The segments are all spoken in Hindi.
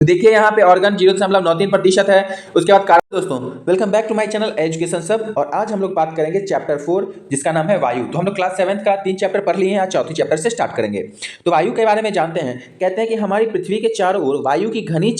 तो देखिए यहाँ पे ऑर्गन 0.93% है। उसके बाद कार्बन। दोस्तों welcome back to my channel education सब। और आज हम लोग बात करेंगे चैप्टर 4 जिसका नाम है वायु। तो हम लोग क्लास 7 का 3 चैप्टर पढ़ लिए हैं, आज चौथी चैप्टर से स्टार्ट करेंगे। तो वायु के बारे में जानते हैं। कहते हैं कि हमारी पृथ्वी के चारों ओर वायु की घनी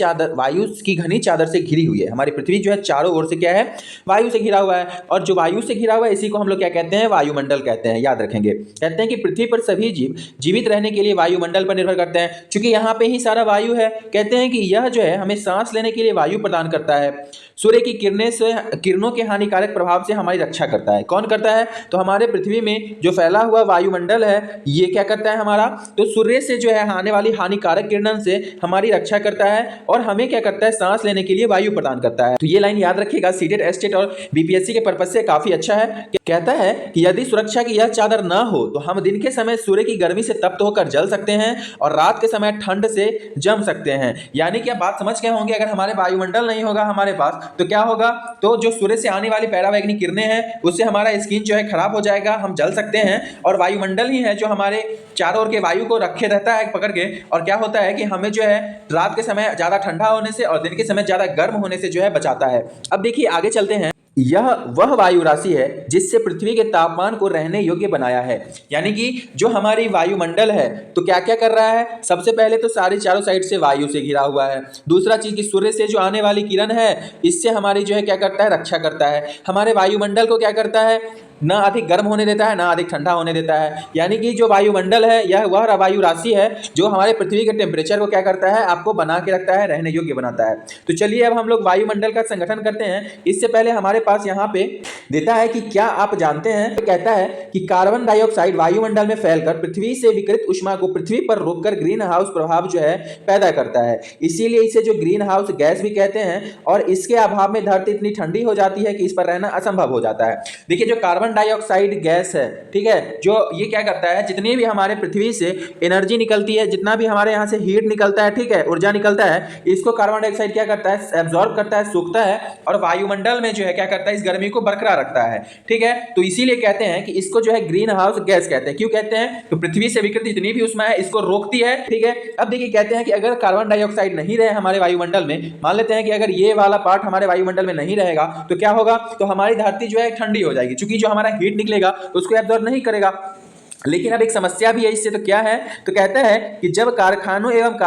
चादर से घिरी हुई है। हमारी पृथ्वी जो है चारों ओर से क्या है, वायु से घिरा हुआ है। और जो वायु से घिरा हुआ है इसी को हम लोग क्या कहते हैं, वायुमंडल कहते हैं। याद रखेंगे। कहते हैं कि पृथ्वी पर सभी जीव जीवित रहने के लिए वायुमंडल पर निर्भर करते हैं, क्योंकि यहाँ पे ही सारा वायु है। कहते हैं कि यह जो है हमें सांस लेने के लिए वायु प्रदान करता है। सूर्य की किरणों के हानिकारक प्रभाव से हमारी रक्षा करता है। कौन करता है? तो हमारे पृथ्वी में जो फैला हुआ वायुमंडल है ये क्या करता है हमारा, तो सूर्य से जो है आने वाली हानिकारक किरणों से हमारी रक्षा करता है और हमें क्या करता है, सांस लेने के लिए वायु प्रदान करता है। तो ये लाइन याद रखिएगा, सीटेट एस्टेट और बीपीएससी के पर्पज से काफी अच्छा है। कहता है कि यदि सुरक्षा की यह चादर ना हो तो हम दिन के समय सूर्य की गर्मी से तप्त होकर जल सकते हैं और रात के समय ठंड से जम सकते हैं। यानी कि आप बात समझ गए होंगे, अगर हमारे वायुमंडल नहीं होगा हमारे पास तो क्या होगा, तो जो सूर्य से आने वाली पैरावैग्निक किरणें हैं उससे हमारा स्किन जो है खराब हो जाएगा, हम जल सकते हैं। और वायुमंडल ही है जो हमारे चारों ओर के वायु को रखे रहता है पकड़ के। और क्या होता है कि हमें जो है रात के समय ज्यादा ठंडा होने से और दिन के समय ज्यादा गर्म होने से जो है बचाता है। अब देखिए आगे चलते हैं। यह वह वायु राशि है जिससे पृथ्वी के तापमान को रहने योग्य बनाया है। यानी कि जो हमारी वायुमंडल है तो क्या क्या कर रहा है, सबसे पहले तो सारी चारों साइड से वायु से घिरा हुआ है। दूसरा चीज कि सूर्य से जो आने वाली किरण है इससे हमारी जो है क्या करता है, रक्षा करता है। हमारे वायुमंडल को क्या करता है, ना अधिक गर्म होने देता है ना अधिक ठंडा होने देता है। यानी कि जो वायुमंडल है यह वह वायु राशि है जो हमारे पृथ्वी के टेम्परेचर को क्या करता है, आपको बना के रखता है, रहने योग्य बनाता है। तो चलिए अब हम लोग वायुमंडल का संगठन करते हैं। इससे पहले हमारे पास यहाँ पे देता है कि क्या आप जानते हैं, तो कहता है कि कार्बन डाइऑक्साइड वायुमंडल में फैलकर पृथ्वी से विकिरित ऊष्मा को पृथ्वी पर रोककर ग्रीन हाउस प्रभाव जो है पैदा करता है। इसीलिए इसे जो ग्रीन हाउस गैस भी कहते हैं। और इसके अभाव में धरती इतनी ठंडी हो जाती है कि इस पर रहना असंभव हो जाता है। देखिए जो कार्बन डाइऑक्साइड गैस है, ठीक है, जो ये क्या करता है, जितनी भी हमारे पृथ्वी से एनर्जी निकलती है, जितना भी हमारे यहाँ से हीट निकलता है, ठीक है, ऊर्जा निकलता है, इसको कार्बन डाइऑक्साइड क्या करता है, एब्जॉर्ब करता है, सूखता है और वायुमंडल में जो है क्या करता है, इस गर्मी को बरकरार रखता है। ठीक है, तो इसीलिए कहते हैं कि इसको जो है ग्रीन हाउस गैस कहते हैं। क्यों कहते हैं, तो पृथ्वी से विकिरित जितनी भी ऊष्मा है इसको रोकती है। ठीक है, अब देखिए कहते हैं कि अगर कार्बन डाइऑक्साइड नहीं रहे हमारे वायुमंडल में, मान लेते हैं कि अगर ये वाला पार्ट हमारे वायुमंडल में नहीं रहेगा तो क्या होगा, तो हमारी धरती जो है ठंडी हो जाएगी, क्योंकि जो हमारा हीट निकलेगा उसको एब्जॉर्ब नहीं करेगा। लेकिन अब एक समस्या भी है इससे, तो क्या है, तो कहता है कि जब कारखानों एवं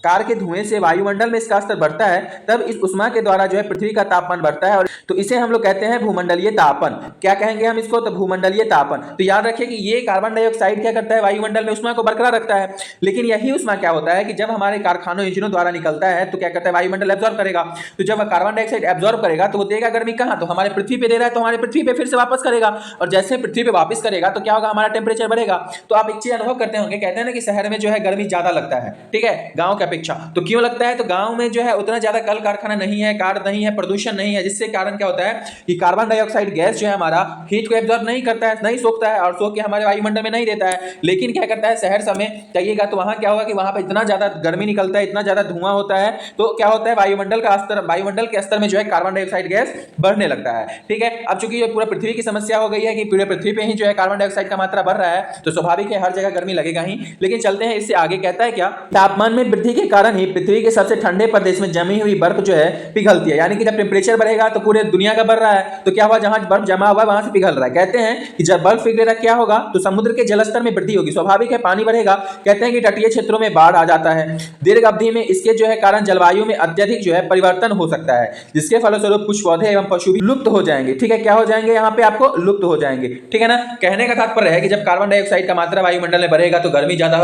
कार के धुएं से वायुमंडल में इसका स्तर बढ़ता है तब इस उष्मा के द्वारा जो है पृथ्वी का तापमान बढ़ता है। और तो इसे हम लोग कहते हैं भूमंडलीय तापन। क्या कहेंगे हम इसको, तो भूमंडलीय तापन। तो याद रखिए कि ये कार्बन डाइऑक्साइड क्या करता है, वायुमंडल में उष्मा को बरकरार रखता है। लेकिन यही उष्मा क्या होता है कि जब हमारे कारखानों इंजनों द्वारा निकलता है तो क्या करता है, वायुमंडल एब्जॉर्ब करेगा। तो जब कार्बन डाइऑक्साइड एब्जॉर्ब करेगा तो वो देगा गर्मी कहाँ, तो हमारे पृथ्वी पे दे रहा है, तो हमारे पृथ्वी पे फिर से वापस करेगा। और जैसे पृथ्वी पे वापस करेगा तो क्या होगा, हमारा टेम्परेचर बढ़ेगा। तो आप एक चीज अनुभव करते होंगे, कहते हैं ना कि शहर में जो है गर्मी ज्यादा लगता है, ठीक है, गांव की अपेक्षा। तो क्यों लगता है, तो गांव में जो है उतना ज्यादा कल कारखाना नहीं है, कार नहीं है, प्रदूषण नहीं है, जिससे कारण क्या होता है कि कार्बन डाइऑक्साइड गैस जो है हमारा हीट को एब्जॉर्ब नहीं करता है, नहीं सोखता है और सोख के हमारे वायुमंडल में नहीं देता है। लेकिन क्या करता है, शहर समय जाइएगा तो वहां क्या होगा कि वहां पर इतना ज्यादा गर्मी निकलता है, इतना ज्यादा धुआं होता है, तो क्या होता है, वायुमंडल के स्तर में जो है कार्बन डाइऑक्साइड गैस बढ़ने लगता है। ठीक है, अब चूंकि पूरा पृथ्वी की समस्या हो गई है कि पूरे पृथ्वी पे ही जो है कार्बन डाइऑक्साइड का मात्रा बढ़ रहा है, तो स्वाभाविक है हर जगह गर्मी लगेगा ही। लेकिन चलते हैं इससे आगे, कहता है क्या, तापमान में वृद्धि के कारण ही पृथ्वी के सबसे ठंडे प्रदेश में जमी हुई बर्फ जो है पिघलती है। यानी कि जब टेम्परेचर बढ़ेगा तो पूरे दुनिया का बढ़ रहा है, तो क्या हुआ, जहां बर्फ जमा हुआ है वहां से पिघल रहा है। कहते हैं कि जब बर्फ पिघलेगा क्या होगा, तो समुद्र के जलस्तर में वृद्धि होगी, स्वाभाविक है पानी बढ़ेगा। कहते हैं कि तटीय क्षेत्रों में बाढ़ आ जाता है। दीर्घ अवधि में इसके जो है कारण जलवायु में अत्यधिक जो है परिवर्तन हो सकता है, जिसके फलस्वरूप कुछ पौधे एवं पशु भी लुप्त हो जाएंगे। ठीक है, क्या हो जाएंगे, यहाँ पे आपको लुप्त हो जाएंगे। ठीक है ना, कहने का तात्पर्य है कि जब कार्बन डाइऑक्साइड का मात्रा वायुमंडल में बढ़ेगा तो गर्मी ज्यादा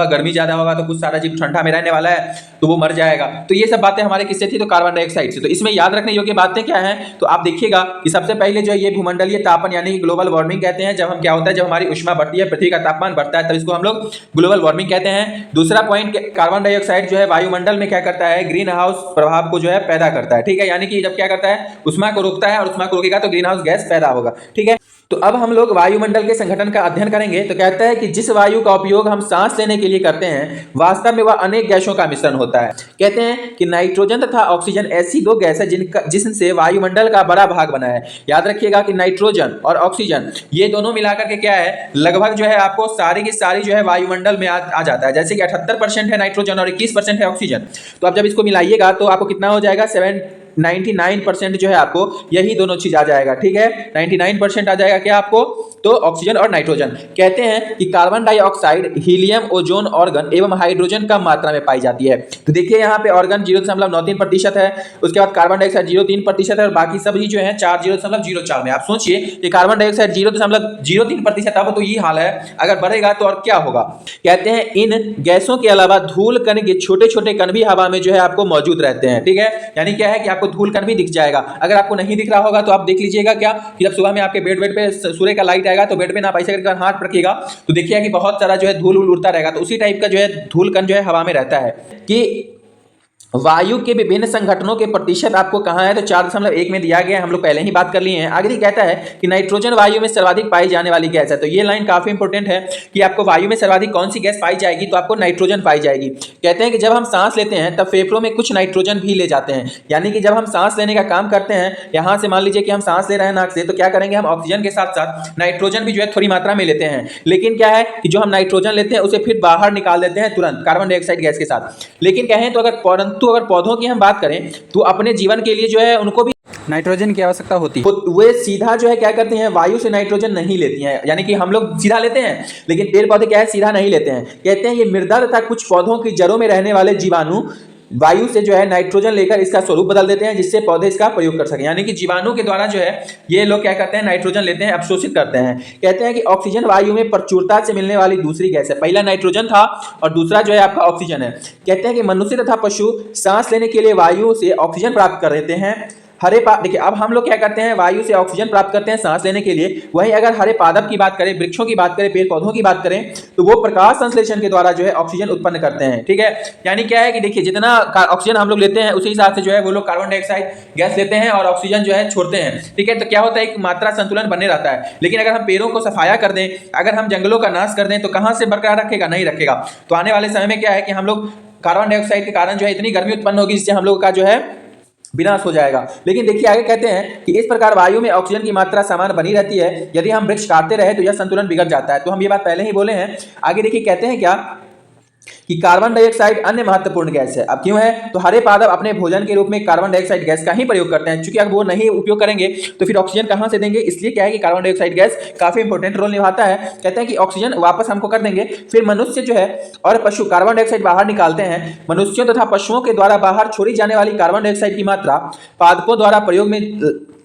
होगा, तो कुछ सारा जीव ठंडा में रहने वाला है तो वो मर जाएगा। तो ये सब बातें हमारे किससे थी, तो कार्बन डाइऑक्साइड से। तो इसमें याद रखने योग्य बातें क्या हैं, तो आप देखिएगा कि सबसे पहले जो है ये भूमंडलीय तापन यानी कि ग्लोबल वार्मिंग कहते हैं। जब हम क्या होता है, जब हमारी ऊष्मा बढ़ती है, पृथ्वी का तापमान बढ़ता है, तब इसको हम लोग ग्लोबल वार्मिंग कहते हैं। दूसरा पॉइंट, कार्बन डाइऑक्साइड जो है वायुमंडल में क्या करता है, ग्रीन हाउस प्रभाव को जो है पैदा करता है। ठीक है, यानी कि जब क्या करता है, ऊष्मा को रोकता है और ऊष्मा को रोकेगा तो ग्रीन हाउस गैस पैदा होगा। ठीक है, तो अब हम लोग वायुमंडल के संगठन का अध्ययन करेंगे। तो कहता है कि जिस वायु का उपयोग हम सांस लेने के लिए करते हैं वास्तव में वह अनेक गैसों का मिश्रण होता है। कहते हैं कि नाइट्रोजन तथा ऑक्सीजन ऐसी दो गैस है जिनसे वायुमंडल का बड़ा भाग बना है। याद रखिएगा कि नाइट्रोजन और ऑक्सीजन ये दोनों मिलाकर के क्या है, लगभग जो है आपको सारी की सारी जो है वायुमंडल में आ जाता है। जैसे कि 78% है नाइट्रोजन और 21% है ऑक्सीजन। तो अब जब इसको मिलाइएगा तो आपको कितना हो जाएगा, 99% जो है आपको यही दोनों चीज आ जाएगा। ठीक है, 99% आ जाएगा क्या आपको, तो ऑक्सीजन और नाइट्रोजन। कहते हैं कि carbon dioxide, helium, ozone, organ एवं हाइड्रोजन कम मात्रा में पाई जाती है। तो देखिए यहाँ पे ऑर्गन 0.93% है, उसके बाद कार्बन डाइऑक्साइड 0.3% है और बाकी सभी जो है 0.04 में। आप सोचिए कि कार्बन डाइऑक्साइड 0.03% अब तो ये हाल है, अगर बढ़ेगा तो और क्या होगा। कहते हैं इन गैसों के अलावा धूल कण के छोटे छोटे कण भी हवा में जो है आपको मौजूद रहते हैं। ठीक है, यानी क्या है कि आपको धूल कण भी दिख जाएगा। अगर आपको नहीं दिख रहा होगा तो आप देख लीजिएगा क्या कि जब सुबह में आपके बेड पे सूर्य का लाइट आएगा तो बेड पे ना आप ऐसे करके हाथ रखिएगा तो देखिएगा कि बहुत सारा जो है धूल उड़ता रहेगा। तो उसी टाइप का जो है धूल कण जो है हवा में रहता है। कि वायु के विभिन्न संगठनों के प्रतिशत आपको कहां है, तो 4.1 में दिया गया है, हम लोग पहले ही बात कर लिए हैं। आगे भी कहता है कि नाइट्रोजन वायु में सर्वाधिक पाई जाने वाली गैस है। तो ये लाइन काफी इंपॉर्टेंट है कि आपको वायु में सर्वाधिक कौन सी गैस पाई जाएगी, तो आपको नाइट्रोजन पाई जाएगी। कहते हैं कि जब हम सांस लेते हैं तब फेफड़ों में कुछ नाइट्रोजन भी ले जाते हैं, यानी कि जब हम सांस लेने का काम करते हैं, यहां से मान लीजिए कि हम सांस ले रहे हैं नाक से, तो क्या करेंगे, हम ऑक्सीजन के साथ साथ नाइट्रोजन भी जो है थोड़ी मात्रा में लेते हैं। लेकिन क्या है कि जो हम नाइट्रोजन लेते हैं उसे फिर बाहर निकाल देते हैं तुरंत कार्बन डाइऑक्साइड गैस के साथ। लेकिन कहें तो अगर पौधों की हम बात करें तो अपने जीवन के लिए जो है उनको भी नाइट्रोजन की आवश्यकता होती है। तो वे सीधा जो है क्या करते हैं, वायु से नाइट्रोजन नहीं लेती हैं। यानी कि हम लोग सीधा लेते हैं लेकिन पेड़ पौधे क्या है, सीधा नहीं लेते हैं। कहते हैं ये मृदा तथा कुछ पौधों की जड़ों में रहने वाले जीवाणु वायु से जो है नाइट्रोजन लेकर इसका स्वरूप बदल देते हैं जिससे पौधे इसका प्रयोग कर सकें। यानी कि जीवाणु के द्वारा जो है ये लोग क्या करते हैं, नाइट्रोजन लेते हैं, अवशोषित करते हैं। कहते हैं कि ऑक्सीजन वायु में प्रचुरता से मिलने वाली दूसरी गैस है। पहला नाइट्रोजन था और दूसरा जो है आपका ऑक्सीजन है। कहते हैं कि मनुष्य तथा पशु सांस लेने के लिए वायु से ऑक्सीजन प्राप्त कर लेते हैं। देखिए अब हम लोग क्या करते हैं, वायु से ऑक्सीजन प्राप्त करते हैं सांस लेने के लिए। वहीं अगर हरे पादप की बात करें, वृक्षों की बात करें, पेड़ पौधों की बात करें, तो वो प्रकाश संश्लेषण के द्वारा जो है ऑक्सीजन उत्पन्न करते हैं। ठीक है, यानी क्या है कि देखिए जितना ऑक्सीजन हम लोग लेते हैं उसी हिसाब से जो है वो लोग कार्बन डाइऑक्साइड गैस लेते हैं और ऑक्सीजन जो है छोड़ते हैं। ठीक है, तो क्या होता है, एक मात्रा संतुलन बने रहता है। लेकिन अगर हम पेड़ों को सफाया कर दें, अगर हम जंगलों का नाश कर दें, तो कहां से बरकरार रखेगा, नहीं रखेगा। तो आने वाले समय में क्या है कि हम लोग कार्बन डाइऑक्साइड के कारण जो है इतनी गर्मी उत्पन्न होगी जिससे हम लोग का जो है विनाश हो जाएगा। लेकिन देखिए आगे कहते हैं कि इस प्रकार वायु में ऑक्सीजन की मात्रा समान बनी रहती है। यदि हम वृक्ष काटते रहे तो यह संतुलन बिगड़ जाता है। तो हम ये बात पहले ही बोले हैं। आगे देखिए कहते हैं क्या कि कार्बन डाइऑक्साइड अन्य महत्वपूर्ण गैस है। अब क्यों है, तो हरे पादप अपने भोजन के रूप में कार्बन डाइऑक्साइड गैस का ही प्रयोग करते हैं। चूंकि अगर वो नहीं उपयोग करेंगे तो फिर ऑक्सीजन कहां से देंगे, इसलिए क्या है कि कार्बन डाइऑक्साइड गैस काफी इंपॉर्टेंट रोल निभाता है। कहते हैं कि ऑक्सीजन वापस हमको कर देंगे। फिर मनुष्य जो है और पशु कार्बन डाइऑक्साइड बाहर निकालते हैं। मनुष्यों तथा पशुओं के द्वारा बाहर छोड़ी जाने वाली कार्बन डाइऑक्साइड की मात्रा पादपों द्वारा प्रयोग में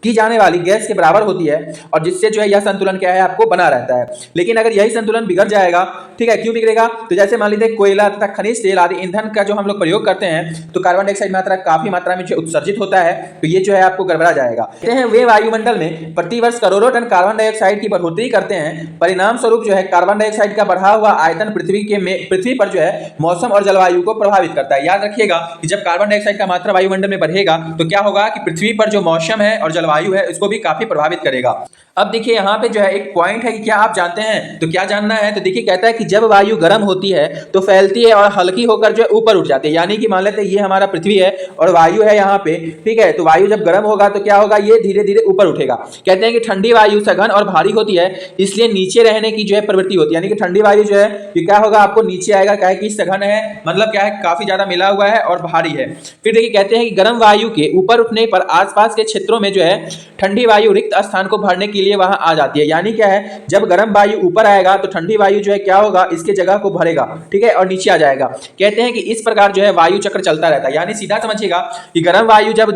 की जाने वाली गैस के बराबर होती है और जिससे जो है यह संतुलन क्या है, आपको बना रहता है। लेकिन अगर यही संतुलन बिगड़ जाएगा, ठीक है, क्यों बिगड़ेगा, तो जैसे मान लीजिए कोयला तथा खनिज तेल आदि ईंधन का जो हम लोग प्रयोग करते हैं तो कार्बन डाइऑक्साइड मात्रा काफी मात्रा में जो उत्सर्जित होता है, तो ये जो है आपको गड़बड़ा जाएगा। कहते हैं वे वायुमंडल में प्रतिवर्ष करोड़ों टन कार्बन डाइऑक्साइड की बढ़ोतरी करते हैं। परिणाम स्वरूप जो है कार्बन डाइऑक्साइड का बढ़ा हुआ आयतन पृथ्वी पर जो है मौसम और जलवायु को प्रभावित करता है। याद रखिएगा कि जब कार्बन डाइऑक्साइड का मात्रा वायुमंडल में बढ़ेगा तो क्या होगा कि पृथ्वी पर जो मौसम है और जलवायु है उसको भी काफी प्रभावित करेगा। अब देखिए यहाँ पे जो है एक पॉइंट है कि क्या आप जानते हैं, तो क्या जानना है, तो देखिए कहता है कि जब वायु गर्म होती है तो फैलती है और हल्की होकर जो है ऊपर उठ जाती है। यानी कि मान लेते हैं ये हमारा पृथ्वी है और वायु है यहाँ पे, ठीक है, तो वायु जब गर्म होगा तो क्या होगा, ये धीरे धीरे ऊपर उठेगा। कहते हैं कि ठंडी वायु सघन और भारी होती है, इसलिए नीचे रहने की जो है प्रवृत्ति होती है। यानी कि ठंडी वायु जो है ये क्या होगा, आपको नीचे आएगा, क्या है कि सघन है, मतलब क्या है, काफी ज्यादा मिला हुआ है और भारी है। फिर देखिए कहते हैं कि गर्म वायु के ऊपर उठने पर आसपास के क्षेत्रों में जो है ठंडी वायु रिक्त स्थान को भरने के लिए वहां आ जाती है। यानी क्या है, जब गर्म वायु ऊपर आएगा तो ठंडी वायु जो है क्या होगा, इसके जगह को भरेगा, ठीक है, और नीचे आ जाएगा। कहते हैं कि इस प्रकार जो है वायु चक्र चलता रहता है। यानी सीधा समझिएगा कि गर्म वायु जब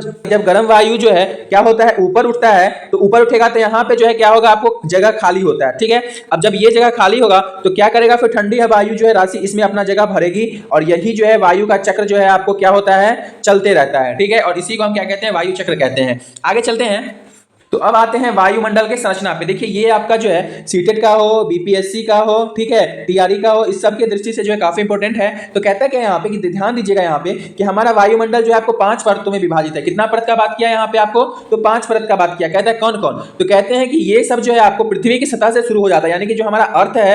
गर्म वायु जो है क्या होता है, ऊपर उठता है, तो ऊपर उठेगा तो यहाँ पे जो है क्या होगा, आपको जगह खाली होता है, ठीक है। अब जब ये जगह खाली होगा तो क्या करेगा, फिर ठंडी वायु जो है राशि इसमें अपना जगह भरेगी और यही जो है वायु का चक्र जो है आपको क्या होता है, चलते रहता है, ठीक है। और इसी को हम क्या कहते हैं, वायु चक्र कहते हैं। आगे चलते हैं। तो अब आते हैं वायुमंडल के संरचना पे। देखिए ये आपका जो है सीटेट का हो, बीपीएससी का हो, ठीक है, टीआरई का हो, इस सब की दृष्टि से जो है काफी इंपॉर्टेंट है। तो कहता है क्या यहाँ पे कि ध्यान दीजिएगा यहाँ पे कि हमारा वायुमंडल जो है आपको 5 परतों में विभाजित है। कितना परत का बात किया यहाँ पे आपको? तो 5 परत का बात किया। कहता है कौन कौन? तो कहते हैं कि ये सब जो है आपको पृथ्वी की सतह से शुरू हो जाता है, यानी कि जो हमारा अर्थ है,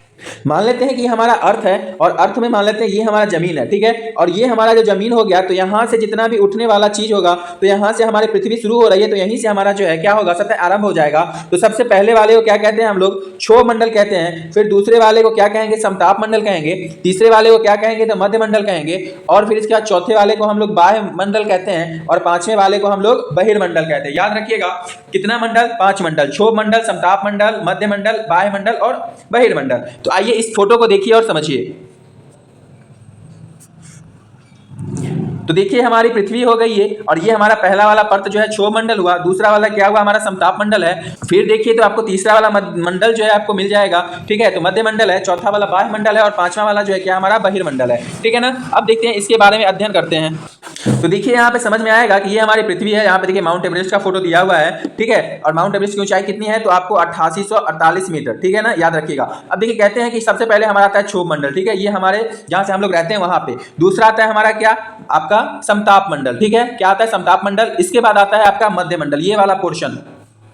मान लेते हैं कि हमारा अर्थ है और अर्थ में मान लेते हैं ये हमारा जमीन है, ठीक है, और ये हमारा जो जमीन हो गया, तो यहां से जितना भी उठने वाला चीज होगा, तो यहां से हमारी पृथ्वी शुरू हो रही है, तो यहीं से हमारा जो है क्या होगा, सतह आरंभ हो जाएगा। तो सबसे पहले वाले को क्या कहते हैं हम लोग? क्षोभ मंडल कहते हैं। फिर दूसरे वाले को क्या कहेंगे? समताप मंडल कहेंगे। तीसरे वाले को क्या कहेंगे? तो मध्य मंडल कहेंगे। और फिर इसके बाद चौथे वाले को हम लोग बाह्य मंडल कहते हैं और पांचवें वाले को हम लोग बहिर्मंडल कहते हैं। याद रखिएगा कितना मंडल? 5 मंडल। क्षोभ मंडल, समताप मंडल, मध्य मंडल, बाह्य मंडल और बहिर्मंडल। तो आइए इस फोटो को देखिए और समझिए। तो देखिए हमारी पृथ्वी हो गई है और ये हमारा पहला वाला परत जो है क्षोभ मंडल हुआ, दूसरा वाला क्या हुआ? हमारा समताप मंडल है। फिर देखिए तो आपको तीसरा वाला मंडल जो है आपको मिल जाएगा, ठीक है, तो मध्य मंडल है, चौथा वाला बाह्य मंडल है और पांचवा वाला जो है क्या हमारा बहिर्मंडल है, ठीक है ना। अब देखते हैं इसके बारे में अध्ययन करते हैं। तो देखिए यहाँ पे समझ में आएगा कि ये हमारी पृथ्वी है। यहाँ पे देखिए माउंट एवरेस्ट का फोटो दिया हुआ है, ठीक है, और माउंट एवरेस्ट की ऊंचाई कितनी है? तो आपको 8848 मीटर, ठीक है ना, याद रखिएगा। अब देखिए कहते हैं कि सबसे पहले हमारा आता है क्षोभ मंडल, ठीक है, ये हमारे जहां से हम लोग रहते हैं वहां पे। दूसरा आता है हमारा क्या? आपका समताप मंडल, ठीक है, क्या आता है? समताप मंडल। इसके बाद आता है आपका मध्य मंडल, ये वाला पोर्शन,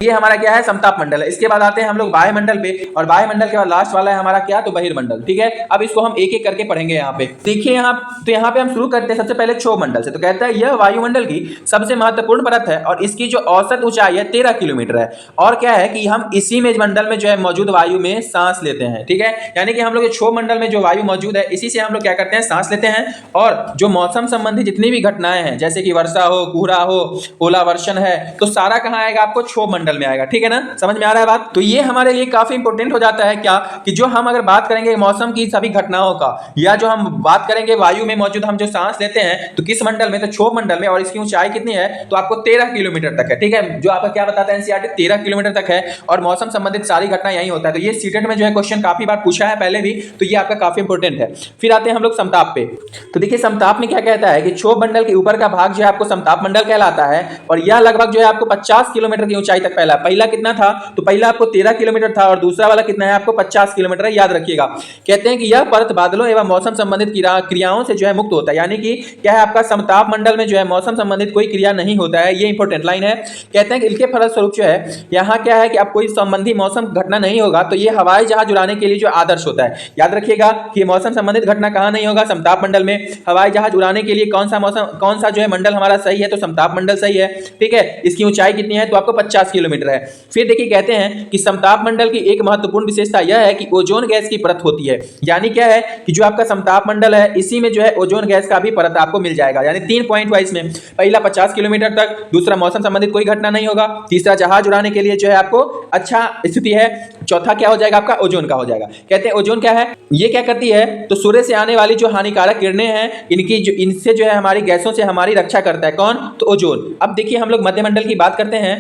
ये हमारा क्या है? समताप मंडल है। इसके बाद आते हैं हम लोग बाह्य मंडल पे और बाह्य मंडल के बाद लास्ट वाला है हमारा क्या? तो बहिर्मंडल, ठीक है। अब इसको हम एक एक करके पढ़ेंगे यहाँ पे। देखिए यहाँ पे हम शुरू करते हैं सबसे पहले क्षोभ मंडल से। तो कहता है यह वायुमंडल की सबसे महत्वपूर्ण परत है और इसकी जो औसत ऊंचाई है 13 किलोमीटर है। और क्या है कि हम इसी में मंडल में जो है मौजूद वायु में सांस लेते हैं, ठीक है, यानी कि हम लोग क्षोभ मंडल में जो वायु मौजूद है इसी से हम लोग क्या करते हैं? सांस लेते हैं। और जो मौसम संबंधी जितनी भी घटनाएं हैं, जैसे कि वर्षा हो, कोहरा हो, ओलावर्षण है, तो सारा कहाँ आएगा? आपको क्षोभ मंडल में आएगा, ठीक है ना, समझ में आ रहा है बात। तो ये हमारे लिए काफी इंपॉर्टेंट हो जाता है क्या कि जो हम अगर बात करेंगे मौसम की सभी घटनाओं का, या जो हम बात करेंगे वायु में मौजूद हम जो सांस लेते हैं, तो किस मंडल में? तो क्षोभ मंडल में। और इसकी ऊंचाई कितनी है? तो आपको 13 किलोमीटर तक है, ठीक है, जो आपका क्या बताता है एनसीईआरटी, 13 किलोमीटर तक है और मौसम संबंधित सारी घटना यही होता है। तो ये सीटेट में जो है क्वेश्चन काफी बार पूछा है पहले भी, तो ये आपका काफी इंपॉर्टेंट है। फिर आते हैं हम लोग समताप पे। तो देखिए समताप में क्या कहता है कि क्षोभ मंडल के ऊपर का भाग जो है आपको समताप मंडल कहलाता है और यह लगभग जो है आपको 50 किलोमीटर की ऊंचाई तक फैला। पहला कितना था? तो पहला आपको 13 किलोमीटर था और दूसरा वाला कितना है? आपको 50 किलोमीटर है, याद रखिएगा। कहते हैं कि यह परत बादलों एवं मौसम संबंधित क्रियाओं से जो है मुक्त होता है, यानी कि क्या है आपका समताप मंडल में जो है मौसम संबंधित कोई क्रिया नहीं होता है। ये इंपॉर्टेंट लाइन है। कहते हैं कि इसके फलस्वरूप जो है यहाँ क्या है कि अब कोई संबंधी मौसम घटना नहीं होगा, तो ये हवाई जहाज उड़ाने के लिए जो आदर्श होता है। याद रखिएगा कि मौसम संबंधित घटना कहाँ नहीं होगा? समताप मंडल में। हवाई जहाज उड़ाने के लिए कौन सा जो है मंडल हमारा सही है? तो समताप मंडल सही है, ठीक है। इसकी ऊंचाई कितनी है? तो आपको 50 किलोमीटर है। फिर देखिए कहते हैं कि समताप मंडल की एक महत्वपूर्ण विशेषता यह है कि ओजोन गैस की परत होती है। यानी क्या है कि जो आपका समताप मंडल है इसी में जो है ओजोन गैस का भी परत आपको मिल जाएगा। यानी 3 पॉइंट हुआ इसमें। पहला 50 किलोमीटर तक, दूसरा मौसम संबंधित कोई घटना नहीं होगा, तीसरा जहाज उड़ाने के लिए जो है आपको अच्छा स्थिति है, चौथा क्या हो जाएगा? आपका ओजोन का हो जाएगा। कहते हैं ओजोन क्या है? ये क्या करती है? तो सूर्य से आने वाली जो हानिकारक किरणें हैं इनसे जो है हमारी गैसों से हमारी रक्षा करता है। कौन? तो ओजोन। अब देखिए हम लोग मध्यमंडल की बात करते हैं।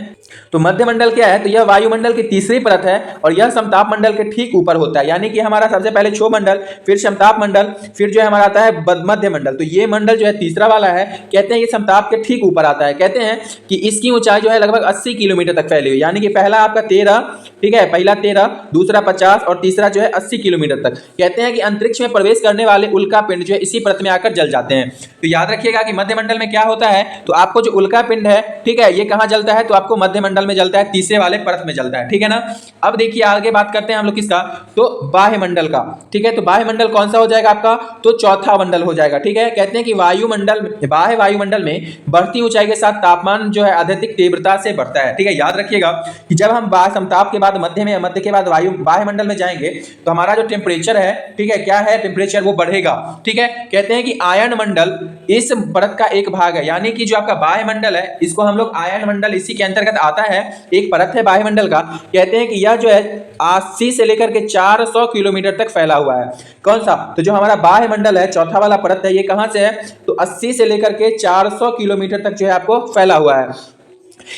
तो मध्यमंडल क्या है? तो यह वायुमंडल की तीसरी परत है और यह समताप मंडल के ठीक ऊपर होता है। यानी कि हमारा सबसे पहले क्षोभ मंडल, फिर समताप मंडल, फिर जो है हमारा आता है मध्य मंडल। तो ये मंडल जो है तीसरा वाला है, कहते हैं ये समताप के ठीक ऊपर आता है। कहते हैं कि इसकी ऊंचाई जो है लगभग 80 किलोमीटर तक फैली हुई। यानी कि पहला आपका 13, ठीक है, पहला 13, दूसरा 50 और तीसरा जो है 80 किलोमीटर तक। कहते हैं कि अंतरिक्ष में प्रवेश करने वाले उल्का पिंड जो है इसी परत में आकर जल जाते हैं। तो याद रखिएगा कि मध्य मंडल में क्या होता है? तो आपको जो उल्का पिंड है, ठीक है, ये कहां जलता है? तो आपको मध्य मंडल में जलता है, तीसरे वाले परत में जलता है, ठीक है ना। अब देखिए आगे बात करते हैं हम लोग किसका? तो बाह्य मंडल का, ठीक है। तो बाह्य मंडल कौन सा हो जाएगा आपका? तो चौथा मंडल हो जाएगा, ठीक है। कहते हैं कि बाह्य वायुमंडल में बढ़ती ऊंचाई के साथ तापमान जो है अधिक तीव्रता से बढ़ता है, ठीक है। याद रखिएगा कि जब हम समताप के बाद मध्य में, मध्य के बाद बाह्य मंडल में जाएंगे तो हमारा जो टेम्परेचर है, ठीक है, क्या है? टेम्परेचर वो बढ़ेगा, ठीक है। कहते हैं कि आयन मंडल इस परत का एक भाग है। यानी कि जो आपका बाह्य मंडल है इसको हम लोग आयन मंडल इसी के अंतर्गत आता है, एक परत है बाह्य मंडल का। कहते हैं कि यह जो है 80 से लेकर के 400 किलोमीटर तक फैला हुआ है। कौन सा? तो जो हमारा बाह्य मंडल है चौथा वाला परत है, ये कहां से है? तो 80 से लेकर के 400 किलोमीटर तक जो है आपको फैला हुआ है।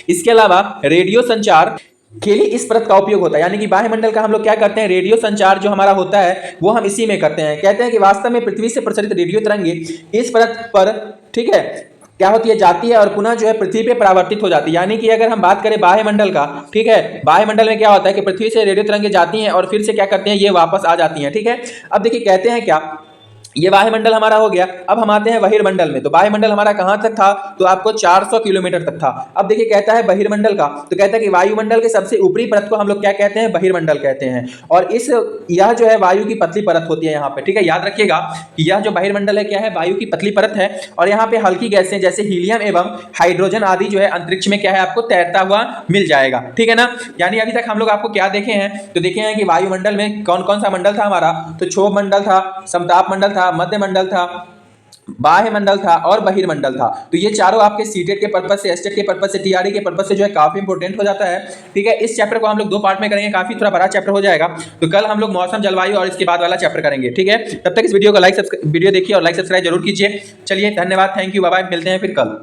इसके अलावा रेडियो संचार के लिए इस परत का उपयोग होता है। यानी कि बाह्य मंडल का हम लोग क्या करते हैं? रेडियो संचार जो हमारा होता है वो हम इसी में करते हैं। कहते हैं कि वास्तव में पृथ्वी से प्रसारित रेडियो तरंगे इस परत पर, ठीक है, क्या होती है, जाती है और पुनः जो है पृथ्वी पे परावर्तित हो जाती है। यानी कि अगर हम बात करें बाह्य मंडल का, ठीक है, बाह्य मंडल में क्या होता है कि पृथ्वी से रेडियो तरंगें जाती हैं और फिर से क्या करते हैं, ये वापस आ जाती हैं। ठीक है, अब देखिए कहते हैं क्या, ये वायुमंडल हमारा हो गया। अब हम आते हैं बहिर्मंडल में। तो वायुमंडल हमारा कहां तक था, तो आपको 400 किलोमीटर तक था। अब देखिए कहता है बहिर्मंडल का, तो कहता है कि वायुमंडल के सबसे ऊपरी परत को हम लोग क्या कहते हैं, बहिर्मंडल कहते हैं। और यह जो है वायु की पतली परत होती है यहाँ पे। ठीक है, याद रखिएगा कि यह जो बहिर्मंडल है क्या है, वायु की पतली परत है। और यहाँ पे हल्की गैसें जैसे हीलियम एवं हाइड्रोजन आदि जो है अंतरिक्ष में क्या है, आपको तैरता हुआ मिल जाएगा। ठीक है ना, यानी अभी तक हम लोग आपको क्या देखे हैं, तो देखे हैं कि वायुमंडल में कौन कौन सा मंडल था हमारा, तो क्षोभ मंडल था, समताप मंडल था, मध्य मंडल था, बाह्य मंडल था और बहिर्मंडल था। तो ये चारों आपके सीटेट के पर्पस से, एस्टेट के पर्पस से, टीआरई के पर्पस से जो है काफी इंपॉर्टेंट हो जाता है। ठीक है, इस चैप्टर को हम लोग 2 पार्ट में करेंगे, काफी थोड़ा बड़ा चैप्टर हो जाएगा। तो कल हम लोग मौसम जलवायु और इसके बाद वाला चैप्टर करेंगे। ठीक है, तब तक इस वीडियो को वीडियो देखिए और लाइक सब्सक्राइब जरूर कीजिए। चलिए, धन्यवाद, थैंक यू, बाय बाय, मिलते हैं फिर कल।